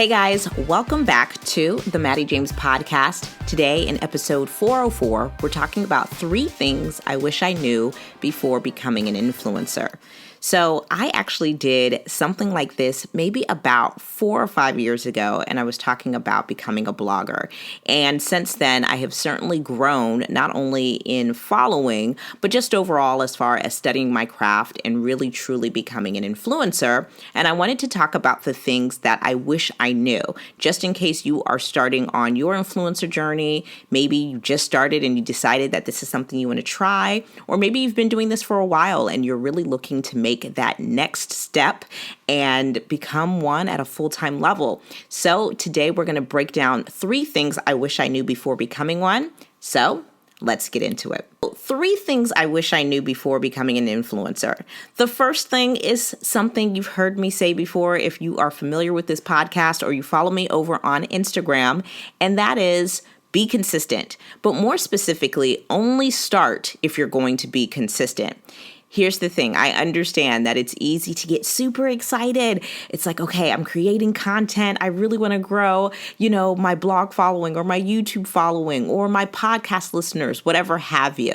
Hey guys, welcome back to the Mattie James Podcast. Today in episode 404, we're talking about 3 things I wish I knew before becoming an influencer. So I actually did something like this maybe about 4 or 5 years ago, and I was talking about becoming a blogger. And since then, I have certainly grown not only in following, but just overall as far as studying my craft and really truly becoming an influencer. And I wanted to talk about the things that I wish I knew, just in case you are starting on your influencer journey. Maybe you just started and you decided that this is something you want to try, or maybe you've been doing this for a while and you're really looking to make that next step and become one at a full-time level. So today we're going to break down 3 things I wish I knew before becoming one. So let's get into it. 3 things I wish I knew before becoming an influencer. The first thing is something you've heard me say before if you are familiar with this podcast or you follow me over on Instagram, and that is be consistent. But more specifically, only start if you're going to be consistent. Here's the thing. I understand that it's easy to get super excited. It's like, okay, I'm creating content. I really want to grow, my blog following or my YouTube following or my podcast listeners, whatever have you.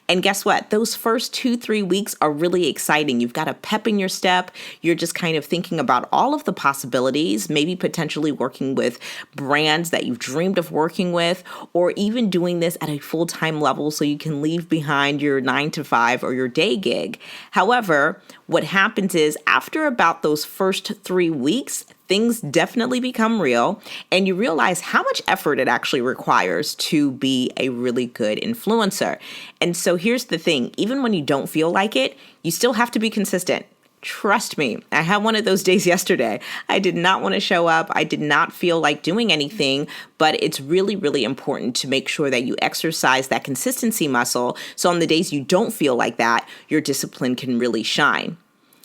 And guess what? Those first 2-3 weeks are really exciting. You've got a pep in your step. You're just kind of thinking about all of the possibilities, maybe potentially working with brands that you've dreamed of working with, or even doing this at a full-time level so you can leave behind your 9-to-5 or your day gig. However, what happens is after about those first 3 weeks, things definitely become real and you realize how much effort it actually requires to be a really good influencer. And so here's the thing, even when you don't feel like it, you still have to be consistent. Trust me, I had one of those days yesterday. I did not want to show up. I did not feel like doing anything, but it's really, really important to make sure that you exercise that consistency muscle. So on the days you don't feel like that, your discipline can really shine.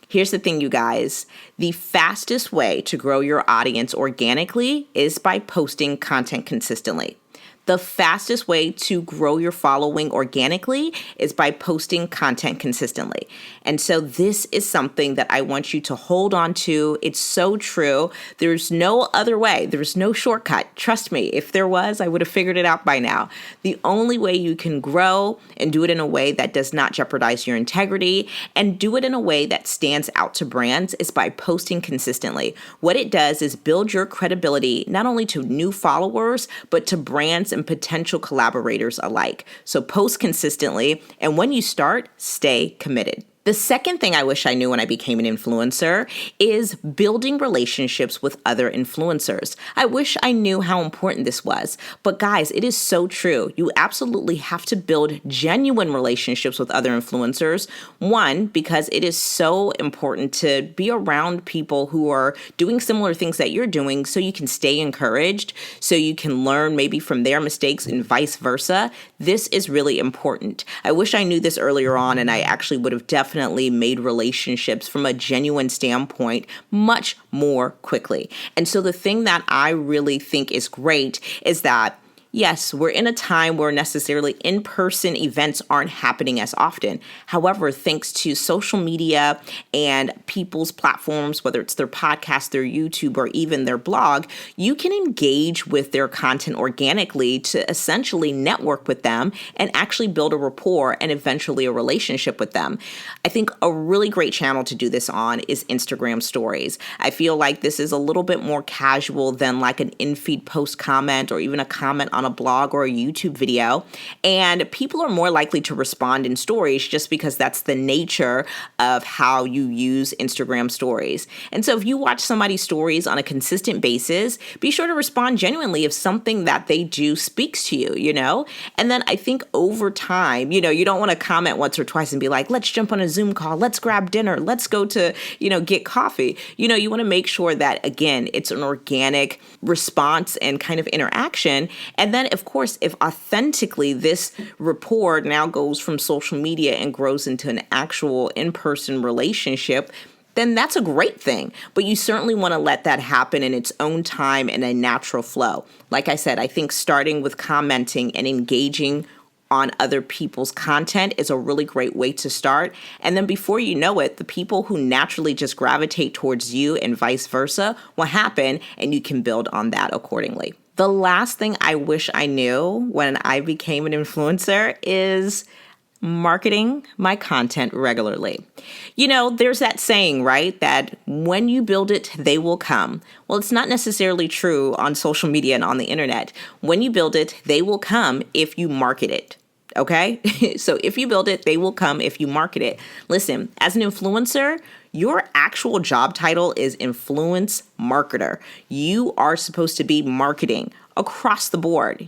Here's the thing, you guys. The fastest way to grow your audience organically is by posting content consistently. The fastest way to grow your following organically is by posting content consistently. And so this is something that I want you to hold on to. It's so true. There's no other way. There's no shortcut. Trust me, if there was, I would have figured it out by now. The only way you can grow and do it in a way that does not jeopardize your integrity and do it in a way that stands out to brands is by posting consistently. What it does is build your credibility not only to new followers, but to brands and potential collaborators alike. So post consistently, and when you start, stay committed. The second thing I wish I knew when I became an influencer is building relationships with other influencers. I wish I knew how important this was, but guys, it is so true. You absolutely have to build genuine relationships with other influencers. One, because it is so important to be around people who are doing similar things that you're doing so you can stay encouraged, so you can learn maybe from their mistakes and vice versa. This is really important. I wish I knew this earlier on, and I actually would have definitely made relationships from a genuine standpoint much more quickly. And so the thing that I really think is great is that yes, we're in a time where necessarily in-person events aren't happening as often. However, thanks to social media and people's platforms, whether it's their podcast, their YouTube, or even their blog, you can engage with their content organically to essentially network with them and actually build a rapport and eventually a relationship with them. I think a really great channel to do this on is Instagram stories. I feel like this is a little bit more casual than like an in-feed post comment or even a comment on a blog or a YouTube video, and people are more likely to respond in stories just because that's the nature of how you use Instagram stories. And so if you watch somebody's stories on a consistent basis, be sure to respond genuinely if something that they do speaks to you, And then I think over time, you don't want to comment once or twice and be like, let's jump on a Zoom call, let's grab dinner, let's go to, get coffee. You want to make sure that, again, it's an organic response and kind of interaction. And then, of course, if authentically this rapport now goes from social media and grows into an actual in-person relationship, then that's a great thing. But you certainly want to let that happen in its own time and a natural flow. Like I said, I think starting with commenting and engaging on other people's content is a really great way to start. And then before you know it, the people who naturally just gravitate towards you and vice versa will happen, and you can build on that accordingly. The last thing I wish I knew when I became an influencer is marketing my content regularly. You know, there's that saying, right? That when you build it, they will come. Well, it's not necessarily true on social media and on the internet. When you build it, they will come if you market it. Okay? So if you build it, they will come if you market it. Listen, as an influencer, your actual job title is influence marketer. You are supposed to be marketing across the board,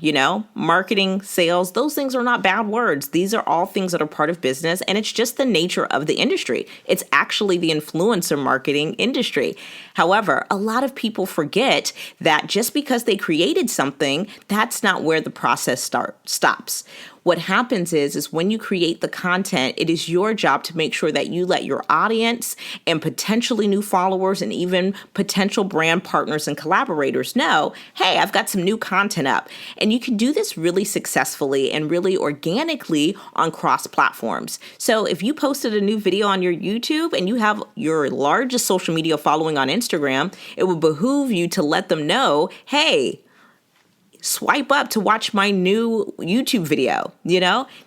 marketing, sales, those things are not bad words. These are all things that are part of business, and it's just the nature of the industry. It's actually the influencer marketing industry. However, a lot of people forget that just because they created something, that's not where the process stops. What happens is when you create the content, it is your job to make sure that you let your audience and potentially new followers and even potential brand partners and collaborators know, hey, I've got some new content up. And you can do this really successfully and really organically on cross platforms. So if you posted a new video on your YouTube and you have your largest social media following on Instagram, it would behoove you to let them know, hey, swipe up to watch my new YouTube video,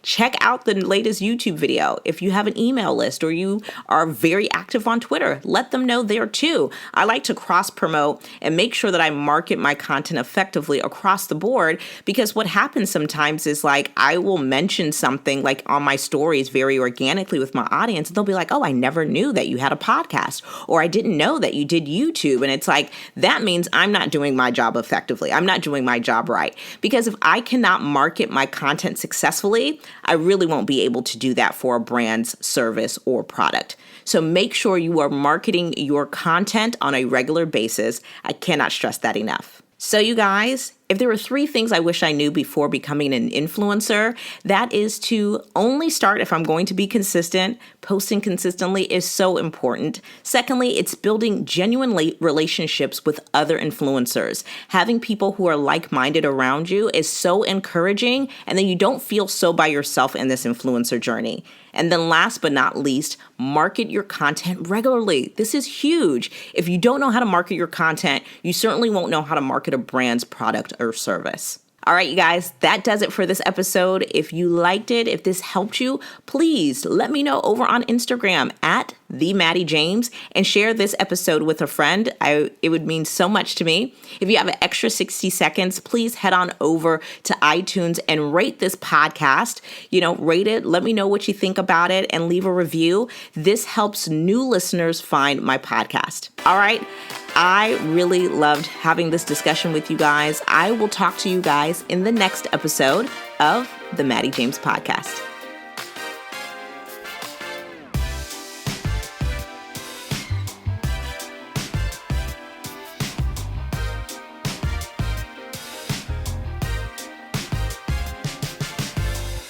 check out the latest YouTube video. If you have an email list or you are very active on Twitter, let them know there too. I like to cross promote and make sure that I market my content effectively across the board, because what happens sometimes is I will mention something on my stories very organically with my audience, and they'll be like, oh, I never knew that you had a podcast, or I didn't know that you did YouTube. And it's that means I'm not doing my job effectively. I'm not doing my job right. Because if I cannot market my content successfully, I really won't be able to do that for a brand's service or product. So make sure you are marketing your content on a regular basis. I cannot stress that enough. So you guys, if there were 3 things I wish I knew before becoming an influencer, that is to only start if I'm going to be consistent. Posting consistently is so important. Secondly, it's building genuine relationships with other influencers. Having people who are like-minded around you is so encouraging, and then you don't feel so by yourself in this influencer journey. And then last but not least, market your content regularly. This is huge. If you don't know how to market your content, you certainly won't know how to market a brand's product or service. All right, you guys, that does it for this episode. If you liked it, if this helped you, please let me know over on Instagram at the Mattie James and share this episode with a friend. It would mean so much to me. If you have an extra 60 seconds, please head on over to iTunes and rate this podcast. Rate it. Let me know what you think about it and leave a review. This helps new listeners find my podcast. All right. I really loved having this discussion with you guys. I will talk to you guys in the next episode of the Mattie James Podcast.